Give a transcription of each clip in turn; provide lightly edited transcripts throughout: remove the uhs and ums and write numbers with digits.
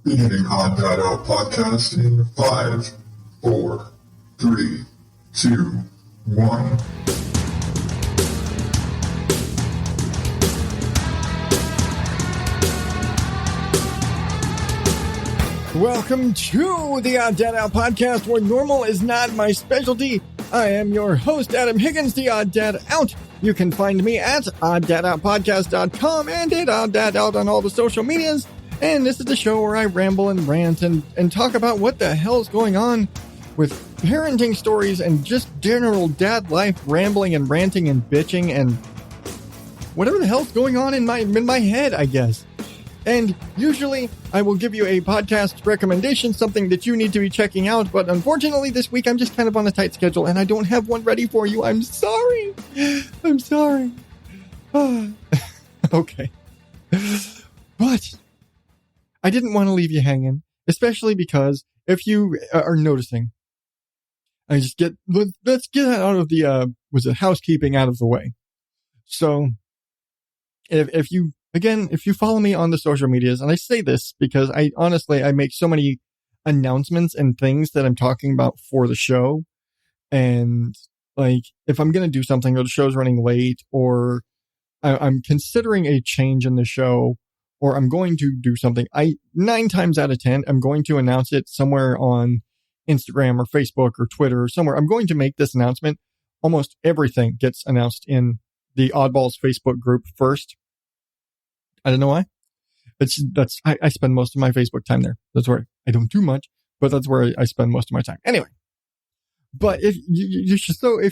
Beginning on ODO podcast in 5, 4, 3, 2, 1. Welcome to the Odd Dad Out podcast, where normal is not my specialty. I am your host, Adam Higgins, the Odd Dad Out. You can find me at oddadoutpodcast.com and at Odd Dad Out on all the social medias. And this is the show where I ramble and rant and talk about what the hell's going on with parenting stories and just general dad life, rambling and ranting and bitching and whatever the hell's going on in my head, I guess. And usually I will give you a podcast recommendation, something that you need to be checking out. But unfortunately, this week I'm just kind of on a tight schedule and I don't have one ready for you. I'm sorry. I'm sorry. Okay. But I didn't want to leave you hanging, especially because if you are noticing, let's get that out of the, housekeeping out of the way. So if you follow me on the social medias, and I say this because I make so many announcements and things that I'm talking about for the show. And like, if I'm going to do something or the show's running late or I'm considering a change in the show or I'm going to do something, 9 times out of 10, I'm going to announce it somewhere on Instagram or Facebook or Twitter or somewhere. I'm going to make this announcement. Almost everything gets announced in the Oddballs Facebook group first. I don't know why. I spend most of my Facebook time there. That's where I don't do much, but that's where I spend most of my time. Anyway, but if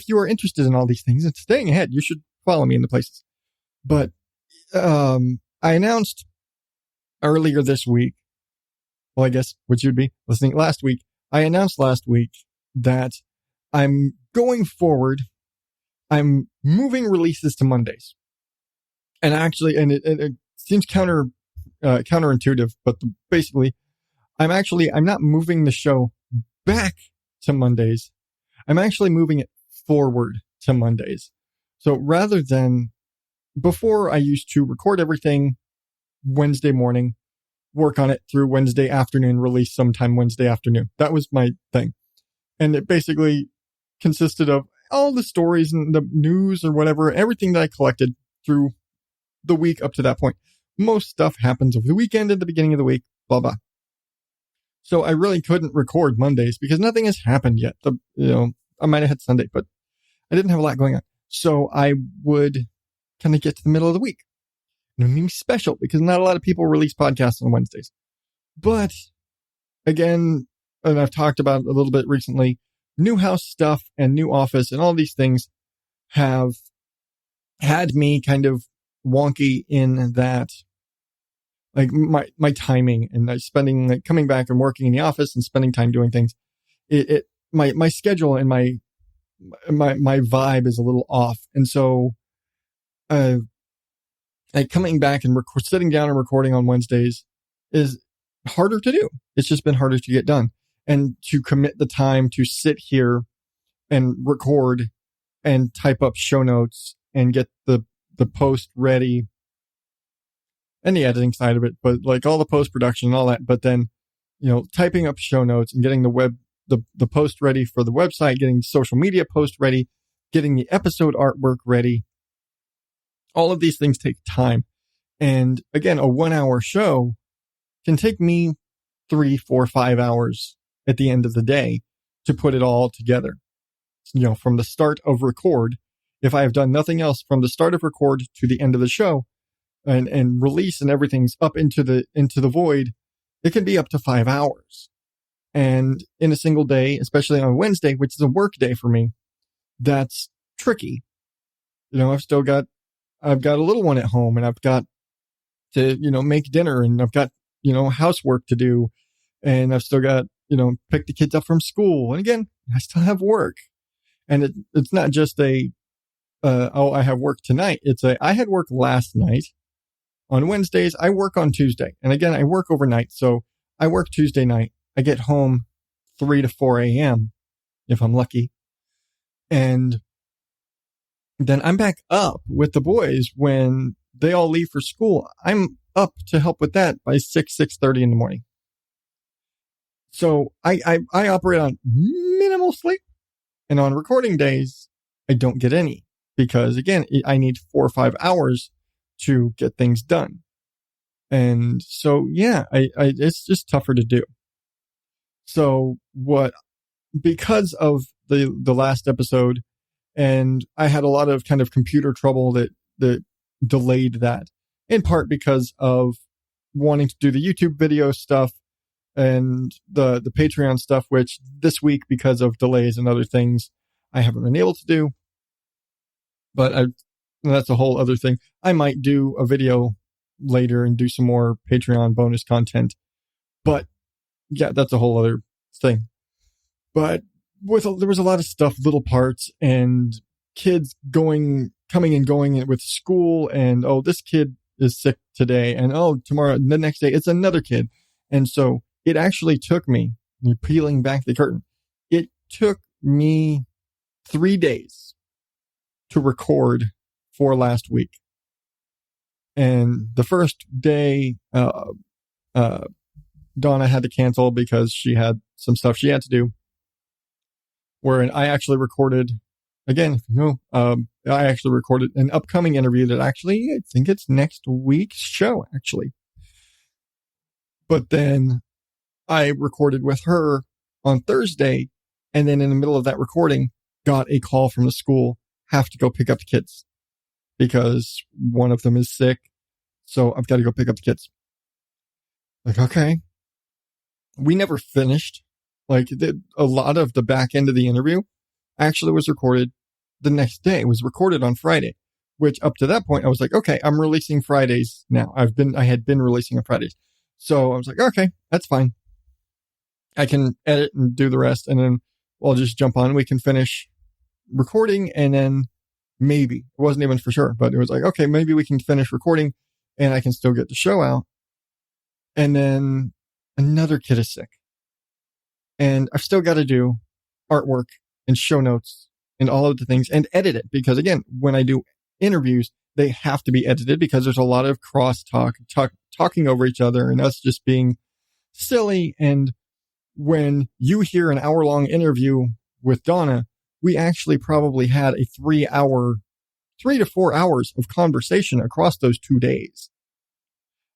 you are interested in all these things and staying ahead, you should follow me in the places. But I announced earlier this week, well, I guess what you'd be listening last week. I announced last week that I'm going forward. I'm moving releases to Mondays, and actually, it seems counterintuitive, but basically, I'm not moving the show back to Mondays. I'm actually moving it forward to Mondays. So rather than before, I used to record everything Wednesday morning, work on it through Wednesday afternoon, release sometime Wednesday afternoon. That was my thing. And it basically consisted of all the stories and the news or whatever, everything that I collected through the week up to that point. Most stuff happens over the weekend at the beginning of the week, blah, blah. So I really couldn't record Mondays because nothing has happened yet. I might have had Sunday, but I didn't have a lot going on. So I would kind of get to the middle of the week. And it would be special because not a lot of people release podcasts on Wednesdays. But again, and I've talked about it a little bit recently, new house stuff and new office and all these things have had me kind of wonky in that, like my timing and spending, coming back and working in the office and spending time doing things. My schedule and my vibe is a little off. And so, coming back and sitting down and recording on Wednesdays is harder to do. It's just been harder to get done and to commit the time to sit here and record and type up show notes and get the post ready and the editing side of it, but like all the post production and all that. But then, typing up show notes and getting the post ready for the website, getting social media post ready, getting the episode artwork ready. All of these things take time. And again, a 1-hour show can take me 3, 4, 5 hours at the end of the day to put it all together. From the start of record, if I have done nothing else from the start of record to the end of the show and release and everything's up into the void, it can be up to 5 hours. And in a single day, especially on Wednesday, which is a work day for me, that's tricky. I've got a little one at home and I've got to, make dinner and I've got, housework to do and I've still got, pick the kids up from school. And again, I still have work. And it's not just I have work tonight. I had work last night. On Wednesdays, I work on Tuesday. And again, I work overnight. So I work Tuesday night. I get home 3 to 4 a.m. if I'm lucky. And then I'm back up with the boys when they all leave for school. I'm up to help with that by 6:30 in the morning. So I operate on minimal sleep, and on recording days, I don't get any because again, I need 4 or 5 hours to get things done. And so, yeah, it's just tougher to do. So because of the last episode, and I had a lot of kind of computer trouble that delayed that, in part because of wanting to do the YouTube video stuff and the Patreon stuff, which this week, because of delays and other things, I haven't been able to do. But that's a whole other thing. I might do a video later and do some more Patreon bonus content. But yeah, that's a whole other thing. But there was a lot of stuff, little parts, and kids coming and going with school, and oh, this kid is sick today, and oh, tomorrow, the next day, it's another kid. And so it actually took me, peeling back the curtain, it took me 3 days to record for last week. And the first day, Donna had to cancel because she had some stuff she had to do. Wherein I actually recorded, again, I actually recorded an upcoming interview that actually, I think it's next week's show, actually. But then I recorded with her on Thursday, and then in the middle of that recording, got a call from the school, have to go pick up the kids because one of them is sick. So I've got to go pick up the kids. Like, okay. We never finished. Like, a lot of the back end of the interview actually was recorded the next day. It was recorded on Friday, which up to that point, I was like, okay, I'm releasing Fridays now. I had been releasing on Fridays. So I was like, okay, that's fine. I can edit and do the rest, and then I'll just jump on. We can finish recording, and then maybe, it wasn't even for sure, but it was like, okay, maybe we can finish recording and I can still get the show out. And then another kid is sick. And I've still got to do artwork and show notes and all of the things and edit it. Because again, when I do interviews, they have to be edited because there's a lot of talking over each other and us just being silly. And when you hear an hour-long interview with Donna, we actually probably had a 3 to 4 hours of conversation across those 2 days.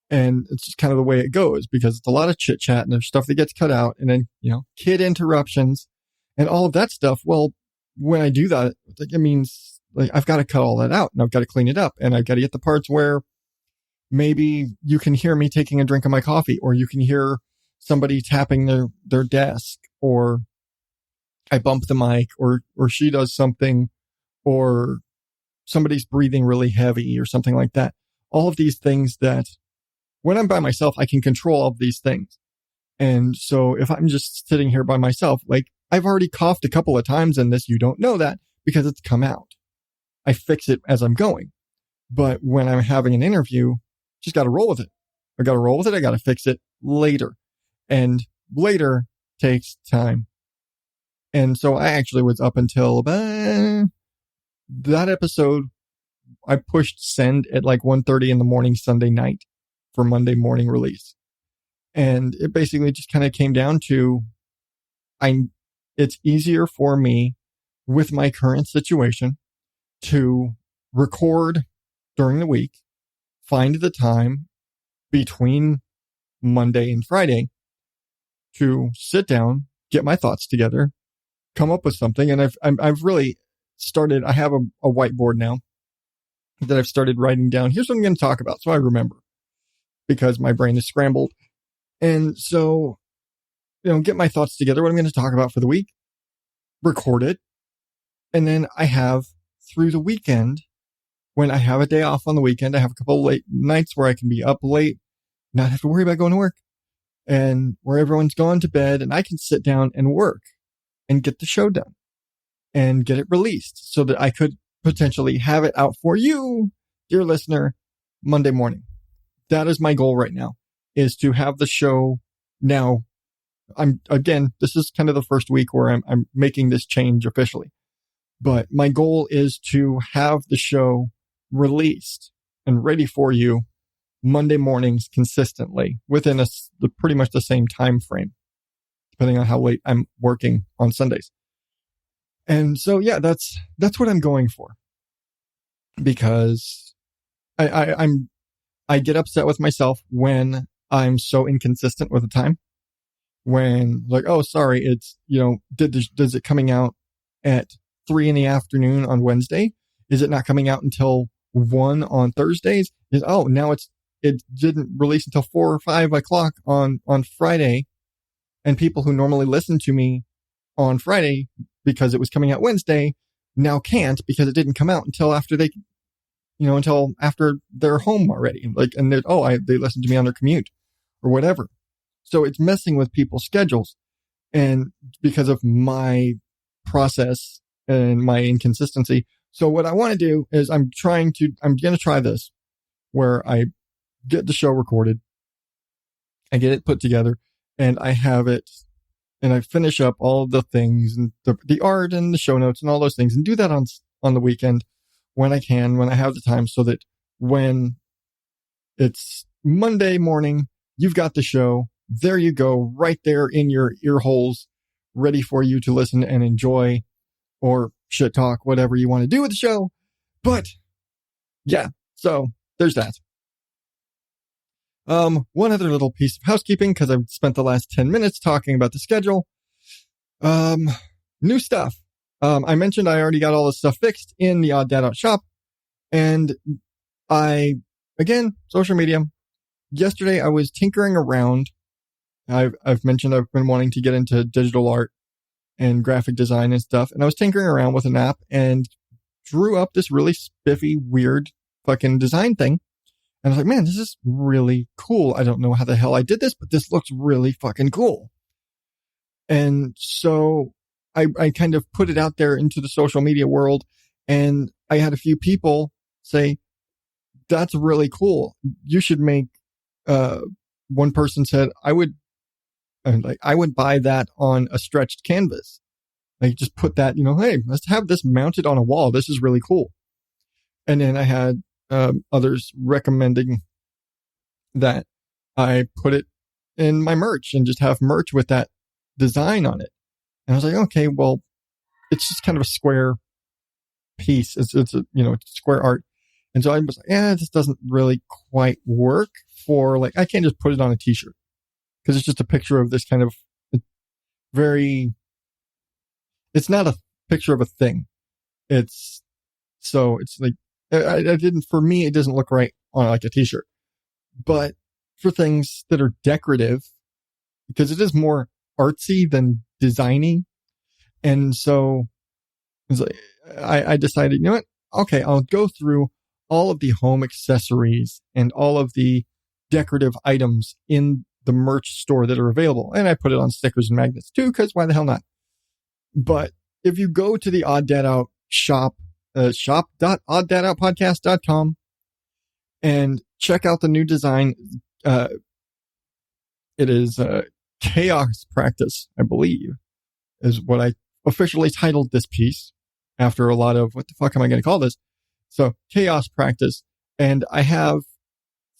And it's just kind of the way it goes because it's a lot of chit chat and there's stuff that gets cut out, and then, kid interruptions and all of that stuff. Well, when I do that, it means like I've got to cut all that out and I've got to clean it up, and I've got to get the parts where maybe you can hear me taking a drink of my coffee, or you can hear somebody tapping their desk, or I bump the mic, or she does something, or somebody's breathing really heavy or something like that. All of these things that when I'm by myself, I can control all of these things. And so if I'm just sitting here by myself, like I've already coughed a couple of times in this, you don't know that because it's come out. I fix it as I'm going. But when I'm having an interview, just got to roll with it. I got to roll with it. I got to fix it later. And later takes time. And so I actually was up until that episode. I pushed send at like 1:30 in the morning Sunday night for Monday morning release. And it basically just kind of came down to it's easier for me with my current situation to record during the week, find the time between Monday and Friday to sit down, get my thoughts together, come up with something. And I've really started, I have a whiteboard now that I've started writing down. Here's what I'm going to talk about. So I remember, because my brain is scrambled. And so, get my thoughts together, what I'm going to talk about for the week, record it. And then I have through the weekend, when I have a day off on the weekend, I have a couple of late nights where I can be up late, not have to worry about going to work, and where everyone's gone to bed, and I can sit down and work and get the show done and get it released so that I could potentially have it out for you, dear listener, Monday morning. That is my goal right now, is to have the show now. This is kind of the first week where I'm making this change officially, but my goal is to have the show released and ready for you Monday mornings consistently within pretty much the same time frame. depending on how late I'm working on Sundays. And so, yeah, that's what I'm going for, because I get upset with myself when I'm so inconsistent with the time. When like, oh, sorry, it's, does it coming out at 3 p.m. on Wednesday? Is it not coming out until 1 on Thursdays? Now it didn't release until 4 or 5 o'clock on Friday. And people who normally listen to me on Friday because it was coming out Wednesday now can't, because it didn't come out until after until after they're home already. Like, and they listen to me on their commute or whatever. So it's messing with people's schedules. And because of my process and my inconsistency. So what I want to do is I'm going to try this where I get the show recorded, I get it put together, and I have it, and I finish up all of the things and the art and the show notes and all those things, and do that on the weekend when I have the time, so that when it's Monday morning, you've got the show. There you go, right there in your ear holes, ready for you to listen and enjoy, or shit talk, whatever you want to do with the show. But yeah, so there's that. One other little piece of housekeeping, because I've spent the last 10 minutes talking about the schedule. New stuff. I mentioned I already got all this stuff fixed in the Odd Dad Out shop. And social media. Yesterday I was tinkering around. I've mentioned I've been wanting to get into digital art and graphic design and stuff. And I was tinkering around with an app and drew up this really spiffy, weird fucking design thing. And I was like, man, this is really cool. I don't know how the hell I did this, but this looks really fucking cool. And so I kind of put it out there into the social media world, and I had a few people say, that's really cool. You should make, one person said, I would buy that on a stretched canvas. Like, just put that, hey, let's have this mounted on a wall. This is really cool. And then I had others recommending that I put it in my merch and just have merch with that design on it. And I was like, okay, well, it's just kind of a square piece. It's square art. And so I was like, this doesn't really quite work for, like, I can't just put it on a t-shirt, because it's just a picture of this kind of it's not a picture of a thing. It's like, for me, it doesn't look right on like a t-shirt. But for things that are decorative, because it is more artsy than designy. And so it's like, I decided, you know what? Okay, I'll go through all of the home accessories and all of the decorative items in the merch store that are available. And I put it on stickers and magnets too, because why the hell not? But if you go to the Odd Dad Out shop, shop.oddadoutpodcast.com, and check out the new design, it is Chaos Practice, I believe, is what I officially titled this piece after a lot of, what the fuck am I going to call this? So Chaos Practice. And I have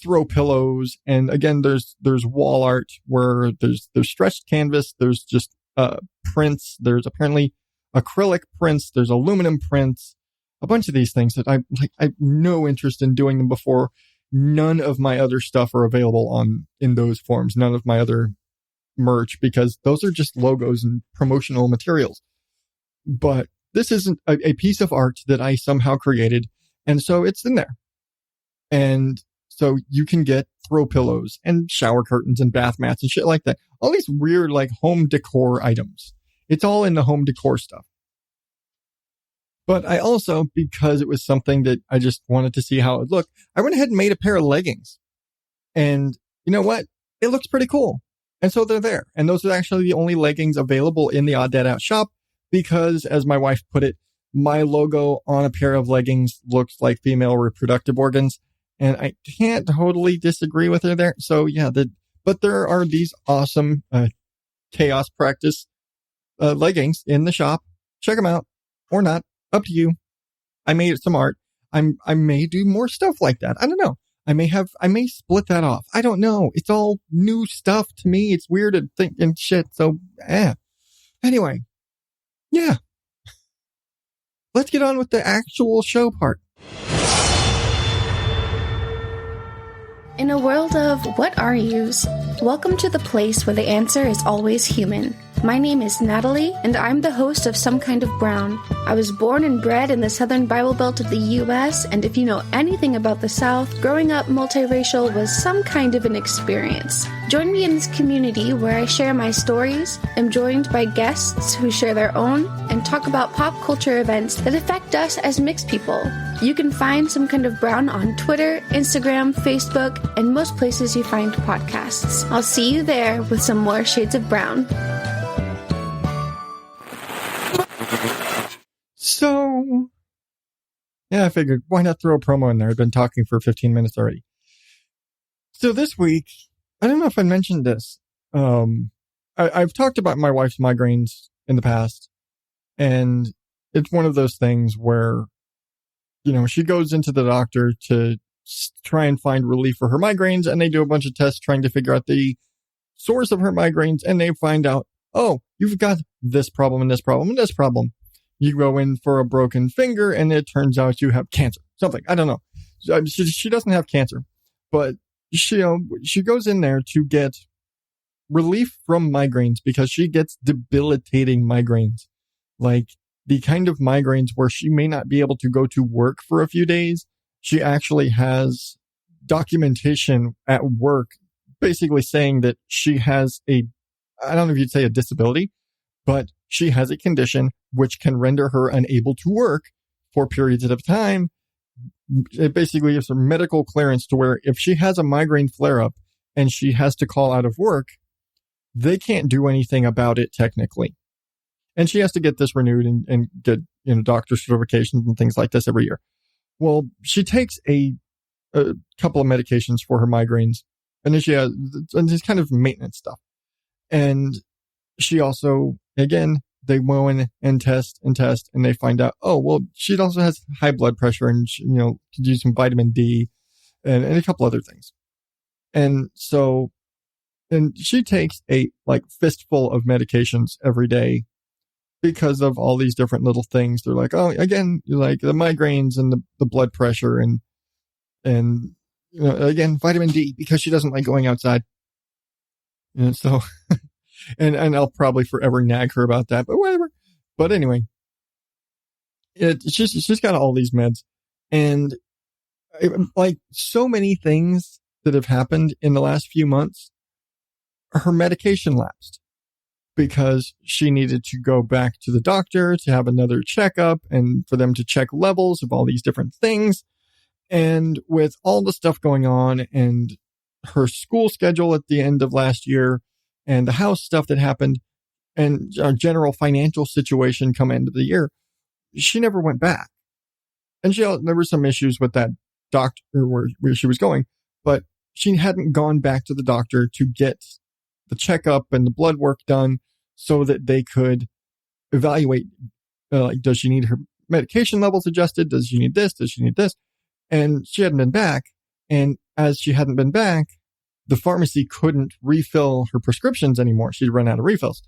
throw pillows. And again, there's wall art where there's stretched canvas. There's just prints. There's apparently acrylic prints. There's aluminum prints, a bunch of these things that I have no interest in doing them before. None of my other stuff are available in those forms. None of my other merch, because those are just logos and promotional materials. But this isn't a piece of art that I somehow created. And so it's in there. And so you can get throw pillows and shower curtains and bath mats and shit like that. All these weird, like, home decor items. It's all in the home decor stuff. But I also, because it was something that I just wanted to see how it would look, I went ahead and made a pair of leggings. And you know what? It looks pretty cool. And so they're there. And those are actually the only leggings available in the Odd Dad Out shop, because, as my wife put it, my logo on a pair of leggings looks like female reproductive organs. And I can't totally disagree with her there. So yeah, but there are these awesome Chaos Practice leggings in the shop. Check them out, or not. Up to you. I made some art. I may do more stuff like that. I don't know. I may split that off. I don't know. It's all new stuff to me. It's weird to think and shit. So, Anyway, yeah. Let's get on with the actual show part. In a world of what are yous, welcome to the place where the answer is always human. My name is Natalie, and I'm the host of Some Kind of Brown. I was born and bred in the Southern Bible Belt of the U.S., and if you know anything about the South, growing up multiracial was some kind of an experience. Join me in this community where I share my stories, am joined by guests who share their own, and talk about pop culture events that affect us as mixed people. You can find Some Kind of Brown on Twitter, Instagram, Facebook, and most places you find podcasts. I'll see you there with some more shades of brown. So, yeah, I figured, why not throw a promo in there? I've been talking for 15 minutes already. So this week, I don't know if I mentioned this. I've talked about my wife's migraines in the past, and it's one of those things where, you know, she goes into the doctor to try and find relief for her migraines, and they do a bunch of tests trying to figure out the source of her migraines, and they find out, oh, you've got this problem and this problem and this problem. You go in for a broken finger, and it turns out you have cancer. Something. I don't know. She doesn't have cancer, but she goes in there to get relief from migraines because she gets debilitating migraines. Like the kind of migraines where she may not be able to go to work for a few days. She actually has documentation at work basically saying that she has I don't know if you'd say a disability, but she has a condition which can render her unable to work for periods at a time. It basically gives her medical clearance to where if she has a migraine flare-up and she has to call out of work, they can't do anything about it technically. And she has to get this renewed and get, you know, doctor certifications and things like this every year. Well, she takes a couple of medications for her migraines, and then she has this kind of maintenance stuff. And she also, again, they go in and test, and they find out, oh, well, she also has high blood pressure, and she, you know, could use some vitamin D and a couple other things. And so, and she takes a fistful of medications every day because of all these different little things. They're like, oh, again, like the migraines and the blood pressure and you know, again, vitamin D because she doesn't like going outside. And so, and I'll probably forever nag her about that, but whatever. But anyway, she's got all these meds, and like so many things that have happened in the last few months, her medication lapsed because she needed to go back to the doctor to have another checkup and for them to check levels of all these different things. And with all the stuff going on and her school schedule at the end of last year and the house stuff that happened and our general financial situation come end of the year, she never went back. And there were some issues with that doctor where she was going, but she hadn't gone back to the doctor to get the checkup and the blood work done so that they could evaluate, does she need her medication levels adjusted? Does she need this? Does she need this? And she hadn't been back. And as she hadn't been back, the pharmacy couldn't refill her prescriptions anymore. She'd run out of refills.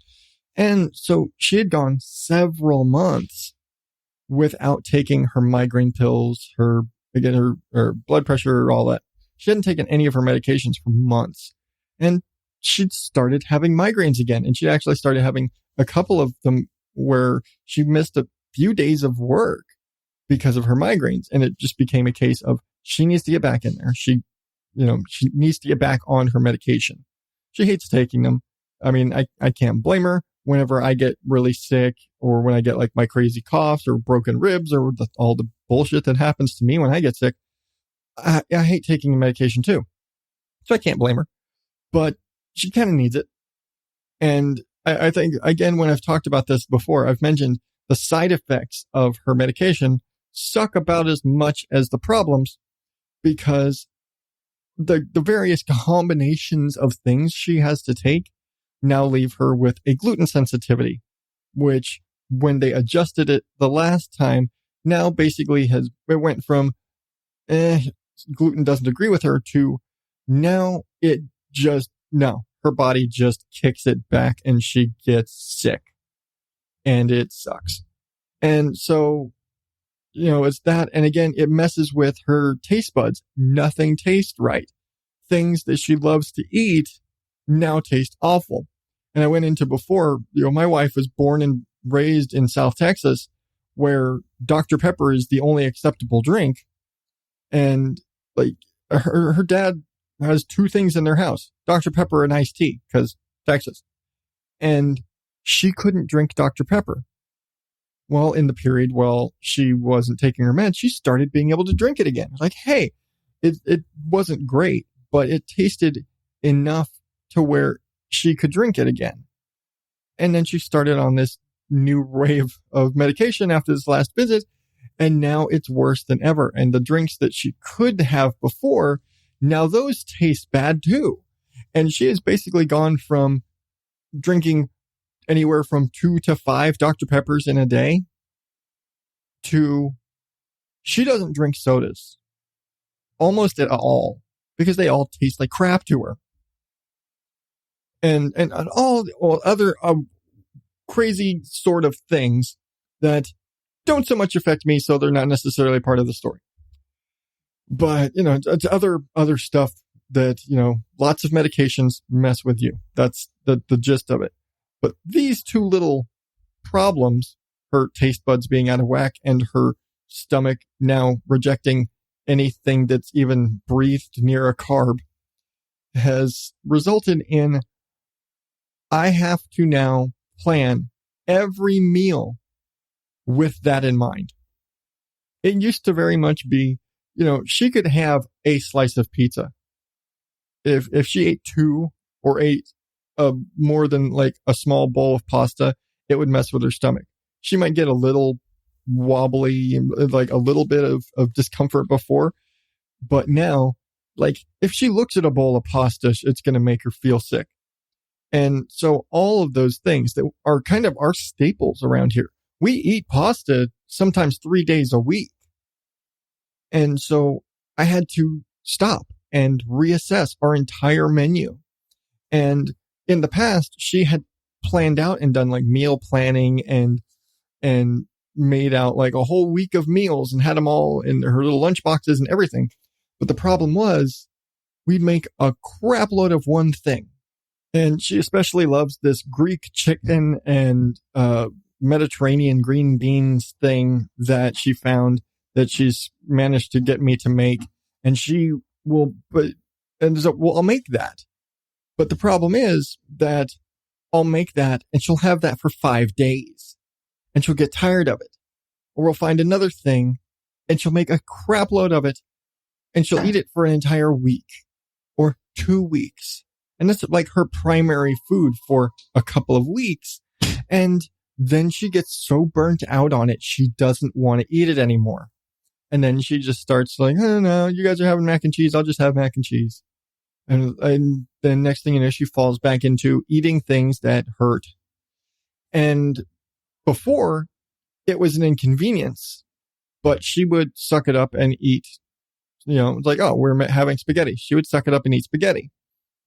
And so she had gone several months without taking her migraine pills, her blood pressure, all that. She hadn't taken any of her medications for months. And she'd started having migraines again. And she actually started having a couple of them where she missed a few days of work because of her migraines. And it just became a case of she needs to get back in there. She needs to get back on her medication. She hates taking them. I mean, I can't blame her. Whenever I get really sick or when I get like my crazy coughs or broken ribs or all the bullshit that happens to me when I get sick, I hate taking the medication too. So I can't blame her, but she kind of needs it. And I think, again, when I've talked about this before, I've mentioned the side effects of her medication suck about as much as the problems because the various combinations of things she has to take now leave her with a gluten sensitivity, which when they adjusted it the last time, now basically it went from gluten doesn't agree with her to now her body just kicks it back and she gets sick and it sucks. And so, it's that. And again, it messes with her taste buds. Nothing tastes right. Things that she loves to eat now taste awful. And I went into before, my wife was born and raised in South Texas where Dr. Pepper is the only acceptable drink. And like her dad has two things in their house, Dr. Pepper and iced tea, because Texas. And she couldn't drink Dr. Pepper. Well, in the period while she wasn't taking her meds, she started being able to drink it again. Like, hey, it wasn't great, but it tasted enough to where she could drink it again. And then she started on this new wave of medication after this last visit. And now it's worse than ever. And the drinks that she could have before, now those taste bad too. And she has basically gone from drinking anywhere from 2 to 5 Dr. Peppers in a day to she doesn't drink sodas almost at all because they all taste like crap to her. And all other crazy sort of things that don't so much affect me, so they're not necessarily part of the story. But, it's other stuff that, lots of medications mess with you. That's the gist of it. But these two little problems, her taste buds being out of whack and her stomach now rejecting anything that's even breathed near a carb, has resulted in I have to now plan every meal with that in mind. It used to very much be, she could have a slice of pizza. If she ate 2 or ate more than like a small bowl of pasta, it would mess with her stomach. She might get a little wobbly, like a little bit of discomfort before. But now, like if she looks at a bowl of pasta, it's going to make her feel sick. And so all of those things that are kind of our staples around here, we eat pasta sometimes 3 days a week. And so I had to stop and reassess our entire menu. And in the past, she had planned out and done like meal planning and made out like a whole week of meals and had them all in her little lunch boxes and everything. But the problem was we'd make a crap load of one thing. And she especially loves this Greek chicken and Mediterranean green beans thing that she found that she's managed to get me to make. And she will, I'll make that. But the problem is that I'll make that and she'll have that for 5 days and she'll get tired of it. Or we'll find another thing and she'll make a crap load of it and she'll eat it for an entire week or 2 weeks. And that's like her primary food for a couple of weeks. And then she gets so burnt out on it, she doesn't want to eat it anymore. And then she just starts like, oh no, you guys are having mac and cheese. I'll just have mac and cheese. And then next thing you know, she falls back into eating things that hurt. And before it was an inconvenience, but she would suck it up and eat, it's like, oh, we're having spaghetti. She would suck it up and eat spaghetti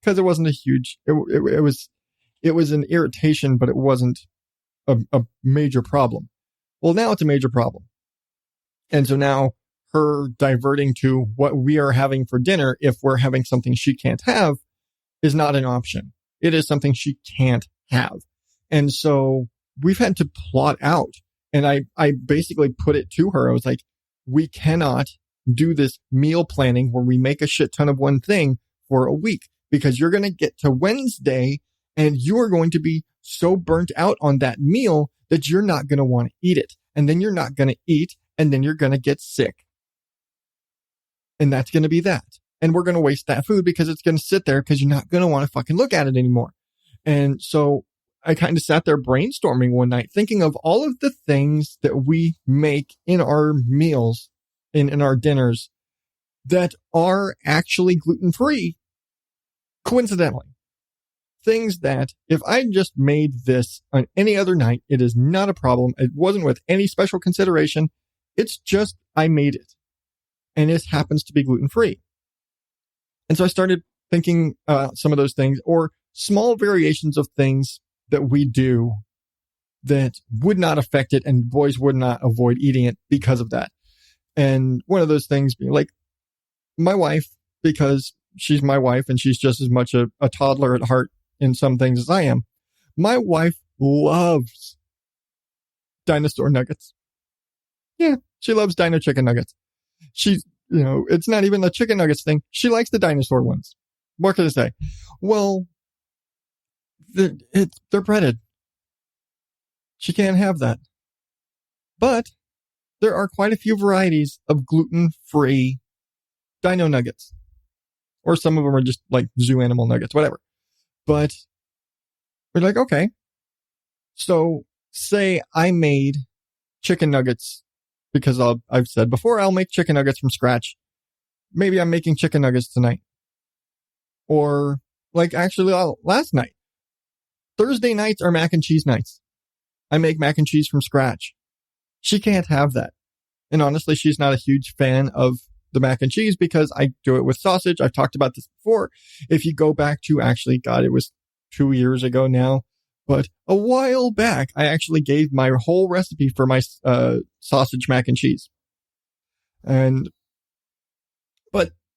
because it wasn't a huge, it was an irritation, but it wasn't a major problem. Well, now it's a major problem. And so now her diverting to what we are having for dinner, if we're having something she can't have, is not an option. It is something she can't have. And so we've had to plot out. And I basically put it to her. I was like, we cannot do this meal planning where we make a shit ton of one thing for a week, because you're going to get to Wednesday and you're going to be so burnt out on that meal that you're not going to want to eat it. And then you're not going to eat, and then you're going to get sick. And that's going to be that. And we're going to waste that food because it's going to sit there because you're not going to want to fucking look at it anymore. And so I kind of sat there brainstorming one night, thinking of all of the things that we make in our meals, in our dinners, that are actually gluten-free, coincidentally. Things that if I just made this on any other night, it is not a problem. It wasn't with any special consideration. It's just I made it. and it happens to be gluten-free. And so I started thinking some of those things, or small variations of things that we do that would not affect it, and boys would not avoid eating it because of that. And one of those things being like my wife, because she's my wife and she's just as much a toddler at heart in some things as I am. My wife loves dinosaur nuggets. Yeah, she loves dino chicken nuggets. She's, it's not even the chicken nuggets thing. She likes the dinosaur ones. What can I say? Well, they're breaded. She can't have that. But there are quite a few varieties of gluten-free dino nuggets. Or some of them are just like zoo animal nuggets, whatever. But we're like, okay. So say I made chicken nuggets, because I've said before, I'll make chicken nuggets from scratch. Maybe I'm making chicken nuggets tonight. Or like actually last night. Thursday nights are mac and cheese nights. I make mac and cheese from scratch. She can't have that. And honestly, she's not a huge fan of the mac and cheese because I do it with sausage. I've talked about this before. If you go back to it was 2 years ago now, but a while back, I actually gave my whole recipe for my sausage mac and cheese. But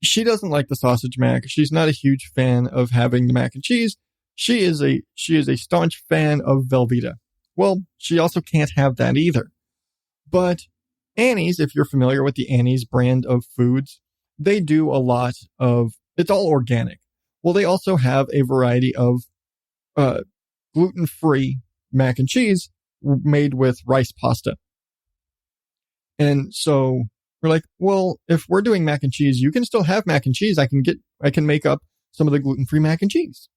she doesn't like the sausage mac. She's not a huge fan of having the mac and cheese. She is a staunch fan of Velveeta. Well, she also can't have that either. But Annie's, if you're familiar with the Annie's brand of foods, they do a lot of, it's all organic. Well, they also have a variety of gluten-free mac and cheese made with rice pasta. And so we're like, well, if we're doing mac and cheese, you can still have mac and cheese. I can make up some of the gluten-free mac and cheese.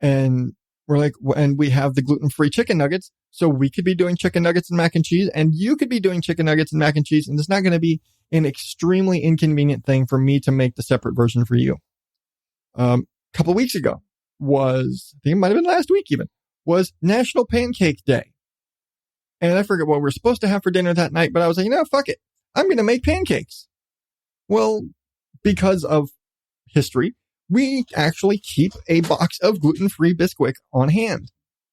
And we're like, and we have the gluten-free chicken nuggets. So we could be doing chicken nuggets and mac and cheese, and you could be doing chicken nuggets and mac and cheese. And it's not going to be an extremely inconvenient thing for me to make the separate version for you. A couple of weeks ago I think it might have been last week even, was National Pancake Day. And I forget what we were supposed to have for dinner that night, but I was like, fuck it. I'm going to make pancakes. Well, because of history, we actually keep a box of gluten-free Bisquick on hand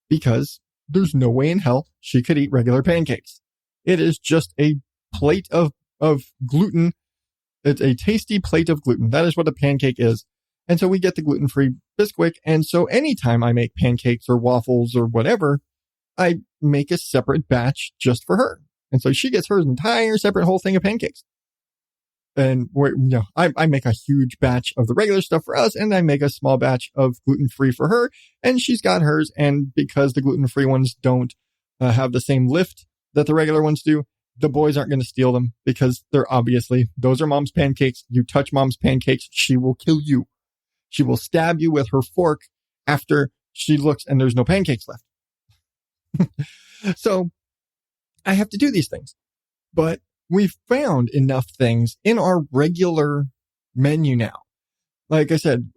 because there's no way in hell she could eat regular pancakes. It is just a plate of gluten. It's a tasty plate of gluten. That is what a pancake is. And so we get the gluten-free Bisquick. And so anytime I make pancakes or waffles or whatever, I make a separate batch just for her. And so she gets her entire separate whole thing of pancakes. And I make a huge batch of the regular stuff for us, and I make a small batch of gluten-free for her, and she's got hers. And because the gluten-free ones don't have the same lift that the regular ones do, the boys aren't going to steal them because those are mom's pancakes. You touch mom's pancakes, she will kill you. She will stab you with her fork after she looks and there's no pancakes left. So I have to do these things, but we've found enough things in our regular menu now. Like I said,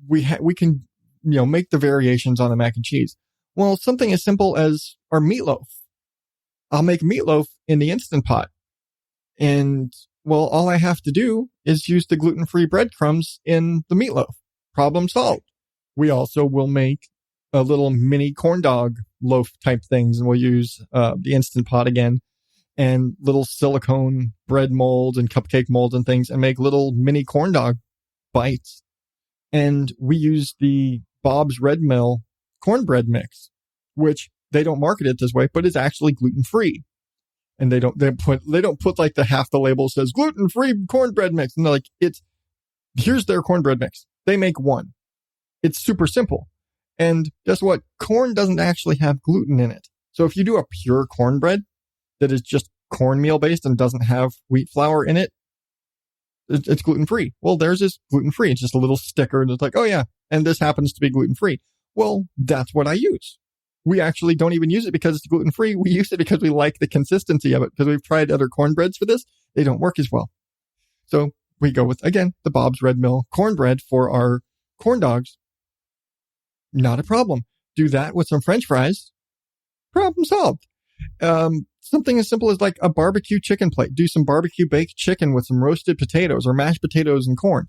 we can, make the variations on the mac and cheese. Well, something as simple as our meatloaf. I'll make meatloaf in the Instant Pot. And well, all I have to do is use the gluten-free breadcrumbs in the meatloaf. Problem solved. We also will make a little mini corn dog loaf type things, and we'll use the Instant Pot again, and little silicone bread molds and cupcake molds and things, and make little mini corn dog bites. And we use the Bob's Red Mill cornbread mix, which they don't market it this way, but it's actually gluten-free. And they don't put like the half the label says gluten-free cornbread mix. And they're like, here's their cornbread mix. They make one. It's super simple. And guess what? Corn doesn't actually have gluten in it. So if you do a pure cornbread that is just cornmeal based and doesn't have wheat flour in it, it's gluten-free. Well, theirs is gluten-free. It's just a little sticker and it's like, oh yeah, and this happens to be gluten-free. Well, that's what I use. We actually don't even use it because it's gluten-free. We use it because we like the consistency of it, because we've tried other cornbreads for this. They don't work as well. So we go with, again, the Bob's Red Mill cornbread for our corn dogs. Not a problem. Do that with some French fries. Problem solved. something as simple as like a barbecue chicken plate. Do some barbecue baked chicken with some roasted potatoes or mashed potatoes and corn.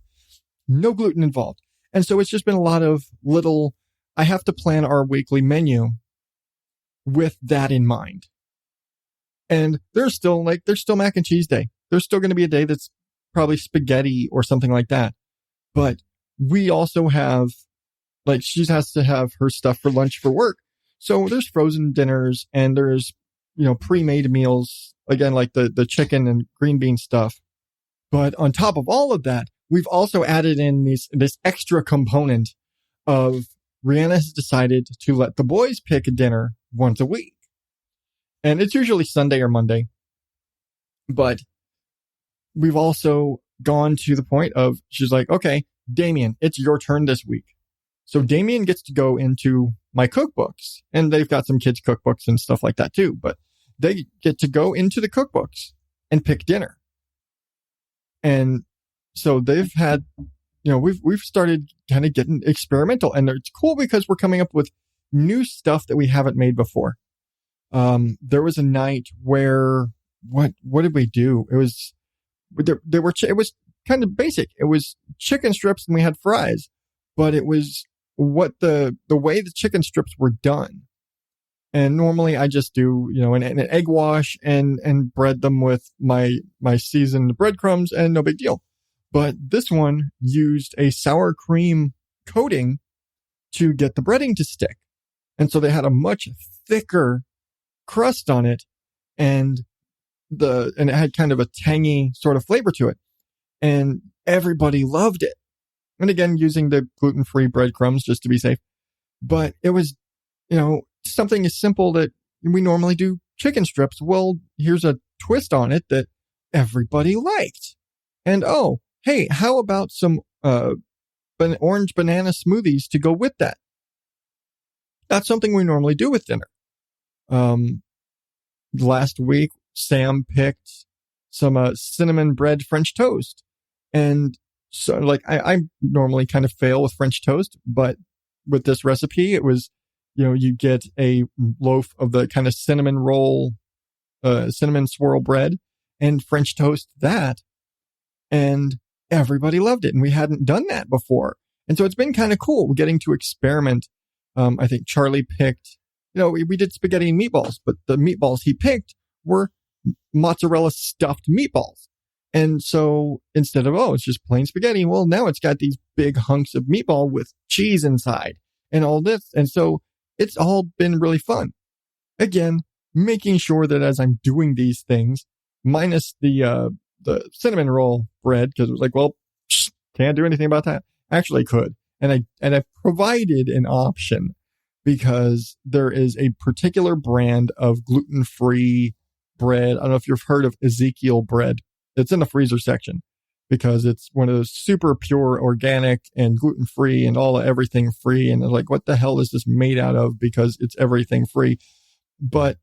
No gluten involved. And so it's just been a lot of little, I have to plan our weekly menu with that in mind. And there's still mac and cheese day. There's still going to be a day that's probably spaghetti or something like that. But we also have, like, she has to have her stuff for lunch for work. So there's frozen dinners and there's, pre-made meals, again, like the chicken and green bean stuff. But on top of all of that, we've also added in this extra component of Rihanna has decided to let the boys pick a dinner once a week. And it's usually Sunday or Monday. But we've also gone to the point of, she's like, okay, Damien, it's your turn this week. So Damien gets to go into my cookbooks, and they've got some kids' cookbooks and stuff like that too, but they get to go into the cookbooks and pick dinner. And so they've had, we've started kind of getting experimental, and it's cool because we're coming up with new stuff that we haven't made before. There was a night where, what did we do? It was kind of basic. It was chicken strips and we had fries, but it was the way the chicken strips were done. And normally I just do, an egg wash and bread them with my seasoned breadcrumbs and no big deal. But this one used a sour cream coating to get the breading to stick. And so they had a much thicker crust on it, and it had kind of a tangy sort of flavor to it. And everybody loved it. And again, using the gluten-free breadcrumbs just to be safe. But it was, something as simple that we normally do chicken strips. Well, here's a twist on it that everybody liked. And oh, hey, how about some orange banana smoothies to go with that? That's something we normally do with dinner. Last week, Sam picked some cinnamon bread French toast. And so, like, I normally kind of fail with French toast, but with this recipe, it was, you get a loaf of the kind of cinnamon roll, cinnamon swirl bread and French toast that. And everybody loved it. And we hadn't done that before. And so it's been kind of cool getting to experiment. I think Charlie picked, we did spaghetti and meatballs, but the meatballs he picked were mozzarella stuffed meatballs. And so instead of, it's just plain spaghetti, well, now it's got these big hunks of meatball with cheese inside and all this. And so it's all been really fun. Again, making sure that as I'm doing these things, minus the cinnamon roll bread, because it was like, well, can't do anything about that. Actually could. And I provided an option because there is a particular brand of gluten-free bread. I don't know if you've heard of Ezekiel bread. It's in the freezer section because it's one of those super pure organic and gluten-free and everything free. And they're like, what the hell is this made out of? Because it's everything free. But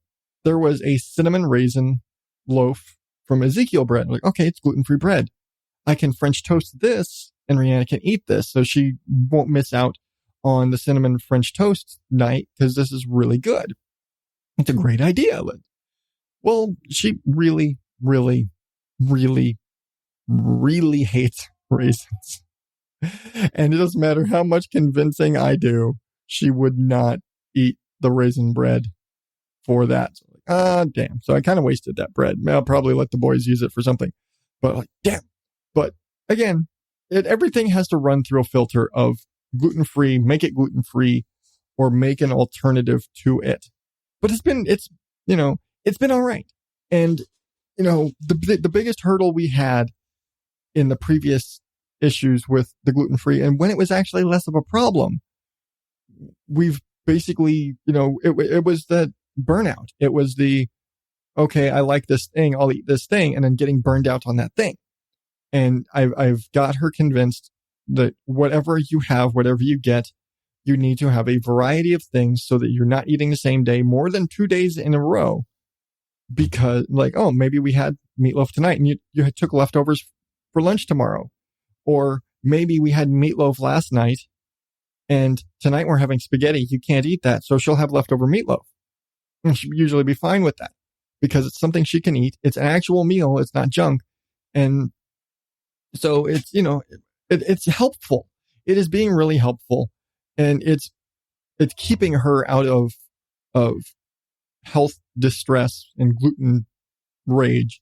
there was a cinnamon raisin loaf from Ezekiel bread. I'm like, okay, it's gluten-free bread. I can French toast this and Rihanna can eat this. So she won't miss out on the cinnamon French toast night because this is really good. It's a great idea. Well, she really, really, really, really hates raisins. And it doesn't matter how much convincing I do, she would not eat the raisin bread for that. So damn. So I kind of wasted that bread. I'll probably let the boys use it for something. But damn. But again, everything has to run through a filter of gluten-free, make it gluten-free, or make an alternative to it. But it's been all right. And, the biggest hurdle we had in the previous issues with the gluten-free, and when it was actually less of a problem, we've basically, it was the burnout. It was the, okay, I like this thing, I'll eat this thing, and then getting burned out on that thing. And I've got her convinced that whatever you have, whatever you get, you need to have a variety of things so that you're not eating the same day more than 2 days in a row. Because maybe we had meatloaf tonight and you took leftovers for lunch tomorrow. Or maybe we had meatloaf last night and tonight we're having spaghetti. You can't eat that. So she'll have leftover meatloaf. And she'll usually be fine with that. because it's something she can eat. It's an actual meal. It's not junk. And so it's, it's helpful. It is being really helpful. And it's keeping her out of health distress and gluten rage.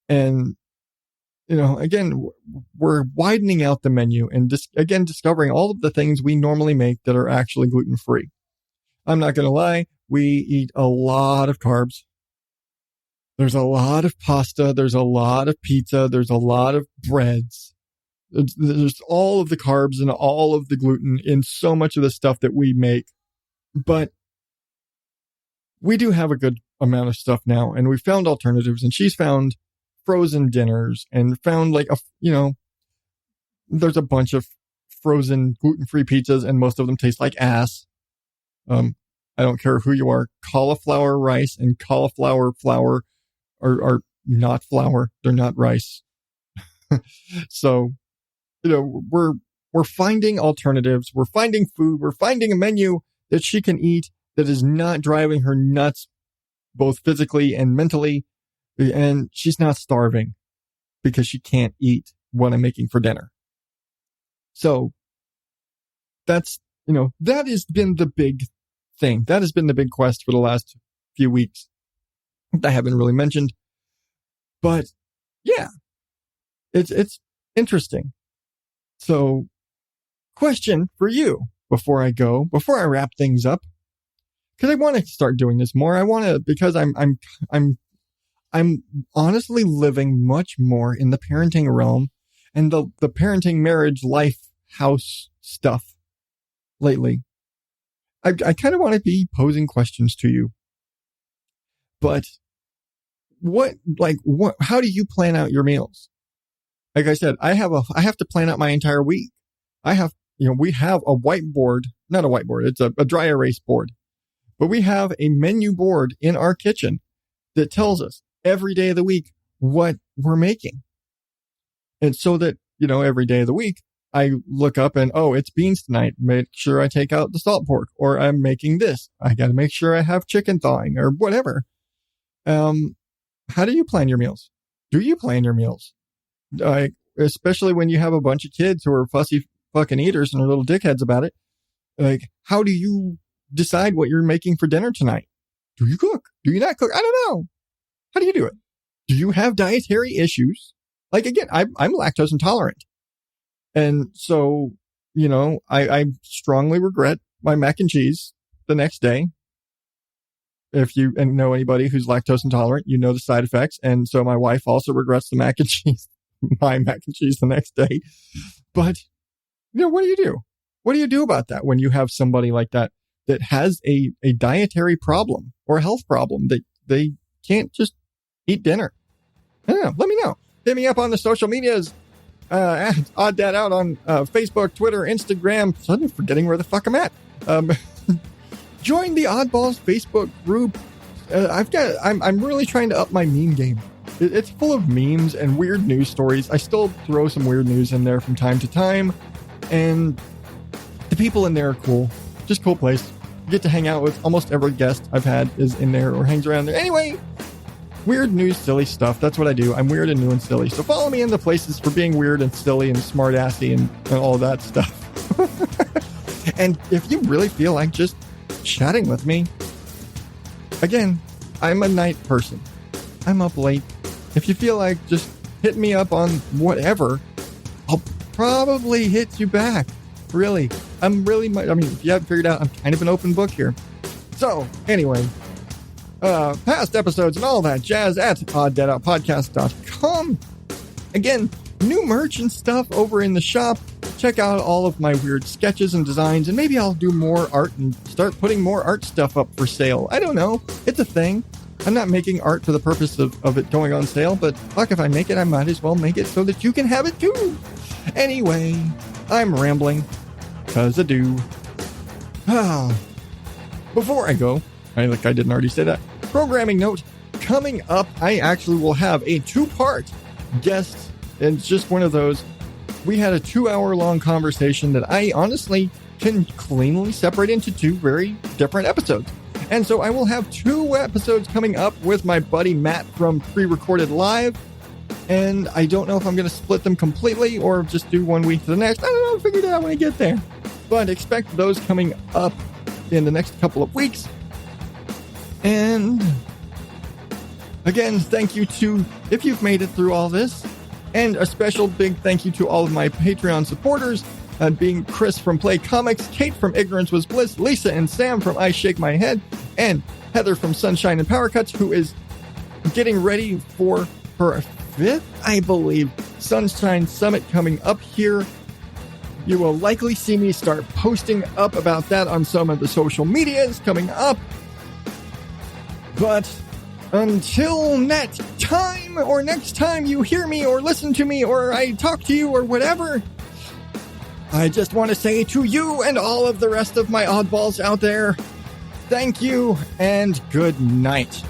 And, again, we're widening out the menu and discovering all of the things we normally make that are actually gluten-free. I'm not going to lie. We eat a lot of carbs. There's a lot of pasta. There's a lot of pizza. There's a lot of breads. There's all of the carbs and all of the gluten in so much of the stuff that we make. But we do have a good amount of stuff now, and we found alternatives, and she's found frozen dinners and found there's a bunch of frozen gluten-free pizzas, and most of them taste like ass. I don't care who you are. Cauliflower rice and cauliflower flour are not flour. They're not rice. So, we're finding alternatives. We're finding food. We're finding a menu that she can eat that is not driving her nuts, both physically and mentally. And she's not starving because she can't eat what I'm making for dinner. So that's, that has been the big thing. That has been the big quest for the last few weeks that I haven't really mentioned. But yeah, it's interesting. So question for you before I wrap things up, because I want to start doing this more. I want to, because I'm honestly living much more in the parenting realm and the parenting, marriage, life, house stuff lately. I kind of want to be posing questions to you. But how do you plan out your meals? Like I said, I have to plan out my entire week. We have a whiteboard, not a whiteboard. It's a dry erase board, but we have a menu board in our kitchen that tells us every day of the week what we're making. And so that, every day of the week, I look up and, it's beans tonight. Make sure I take out the salt pork, or I'm making this. I got to make sure I have chicken thawing or whatever. How do you plan your meals? Do you plan your meals? Especially when you have a bunch of kids who are fussy fucking eaters and are little dickheads about it. Like, how do you decide what you're making for dinner tonight? Do you cook? Do you not cook? I don't know. How do you do it? Do you have dietary issues? Like, again, I'm lactose intolerant. And so, I strongly regret my mac and cheese the next day. If you know anybody who's lactose intolerant, you know the side effects. And so my wife also regrets the mac and cheese, my mac and cheese the next day. But, what do you do? What do you do about that when you have somebody like that has a dietary problem or a health problem that they can't just eat dinner? I don't know. Let me know. Hit me up on the social medias. Odd Dad Out on Facebook, Twitter, Instagram. Suddenly forgetting where the fuck I'm at. Join the Oddballs Facebook group. I'm really trying to up my meme game. It's full of memes and weird news stories. I still throw some weird news in there from time to time. And the people in there are cool. Just cool place. You get to hang out with almost every guest I've had is in there or hangs around there. Anyway, weird news, silly stuff. That's what I do. I'm weird and new and silly. So follow me in the places for being weird and silly and smart assy and all that stuff. And if you really feel like just chatting with me, again, I'm a night person. I'm up late. If you feel like just hit me up on whatever, I'll probably hit you back. Really. If you haven't figured out, I'm kind of an open book here. So anyway, past episodes and all that jazz at odddadoutpodcast.com. Again, new merch and stuff over in the shop. Check out all of my weird sketches and designs, and maybe I'll do more art and start putting more art stuff up for sale. I don't know. It's a thing. I'm not making art for the purpose of it going on sale, but fuck, if I make it, I might as well make it so that you can have it too. Anyway, I'm rambling, because I do. Before I go, I didn't already say that. Programming note, coming up, I actually will have a 2-part guest, and it's just one of those. We had a 2-hour-long conversation that I honestly can cleanly separate into 2 very different episodes. And so I will have 2 episodes coming up with my buddy Matt from Pre-Recorded Live. And I don't know if I'm going to split them completely or just do one week to the next. I don't know. I'll figure it out when I get there. But expect those coming up in the next couple of weeks. And again, thank you to, if you've made it through all this, and a special big thank you to all of my Patreon supporters, being Chris from Play Comics, Kate from Ignorance Was Bliss, Lisa and Sam from I Shake My Head, and Heather from Sunshine and Power Cuts, who is getting ready for her 5th, I believe, Sunshine Summit coming up here. You will likely see me start posting up about that on some of the social medias coming up. But until next time you hear me or listen to me or I talk to you or whatever, I just want to say to you and all of the rest of my oddballs out there, thank you and good night.